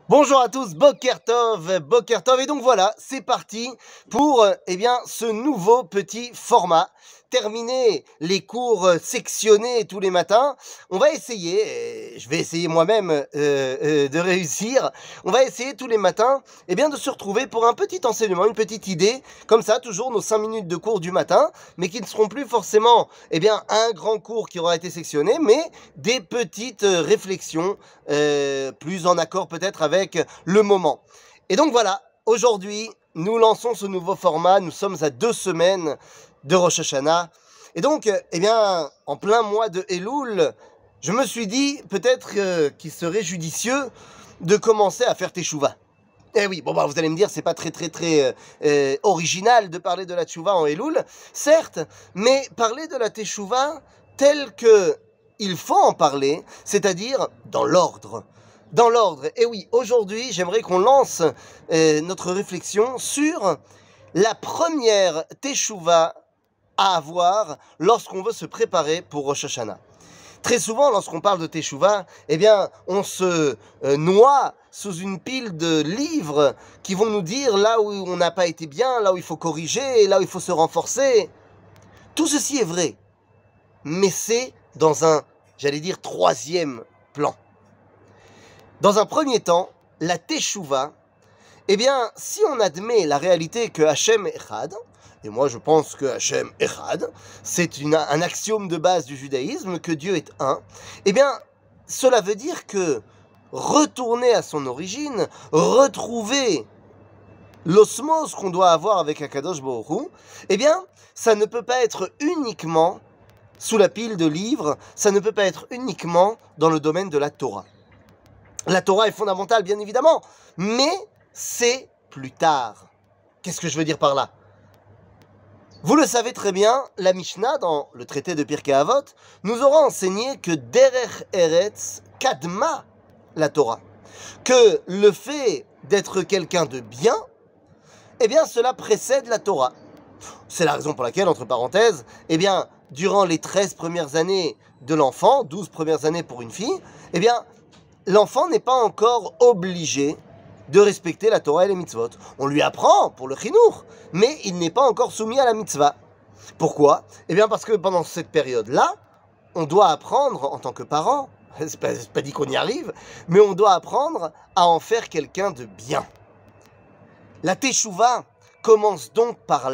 Bonjour à tous, Boker Tov, et donc voilà, c'est parti pour ce nouveau petit format. Terminer les cours sectionnés tous les matins, on va essayer, et je vais essayer moi-même de réussir, on va essayer tous les matins de se retrouver pour un petit enseignement, une petite idée, comme ça, toujours nos 5 minutes de cours du matin, mais qui ne seront plus forcément un grand cours qui aura été sectionné, mais des petites réflexions plus en accord peut-être avec le moment. Et donc voilà, aujourd'hui, nous lançons ce nouveau format, nous sommes à 2 semaines de Rosh Hashanah, et donc, en plein mois de Elul, je me suis dit peut-être qu'il serait judicieux de commencer à faire Teshuvah. Eh oui, bon vous allez me dire, c'est pas très original de parler de la Teshuvah en Elul, certes, mais parler de la Teshuvah telle que il faut en parler, c'est-à-dire dans l'ordre. Dans l'ordre. Et oui, aujourd'hui, j'aimerais qu'on lance notre réflexion sur la première Teshuvah à avoir lorsqu'on veut se préparer pour Rosh Hashanah. Très souvent, lorsqu'on parle de Teshuvah, on se noie sous une pile de livres qui vont nous dire là où on n'a pas été bien, là où il faut corriger, là où il faut se renforcer. Tout ceci est vrai, mais c'est dans un, troisième plan. Dans un premier temps, la Teshuvah, si on admet la réalité que Hachem est Echad, et moi je pense que Hachem est Echad, c'est un axiome de base du judaïsme, que Dieu est un, cela veut dire que retourner à son origine, retrouver l'osmose qu'on doit avoir avec Akadosh Baruch Hu, ça ne peut pas être uniquement sous la pile de livres, ça ne peut pas être uniquement dans le domaine de la Torah. La Torah est fondamentale, bien évidemment, mais c'est plus tard. Qu'est-ce que je veux dire par là? Vous le savez très bien, la Mishnah, dans le traité de Pirkei Avot, nous aura enseigné que Derech Eretz Kadma la Torah. Que le fait d'être quelqu'un de bien, cela précède la Torah. C'est la raison pour laquelle, entre parenthèses, durant les 13 premières années de l'enfant, 12 premières années pour une fille, l'enfant n'est pas encore obligé de respecter la Torah et les mitzvot. On lui apprend pour le chinour, mais il n'est pas encore soumis à la mitzvah. Pourquoi? Parce que pendant cette période-là, on doit apprendre en tant que parent, c'est pas dit qu'on y arrive, mais on doit apprendre à en faire quelqu'un de bien. La Teshuvah commence donc par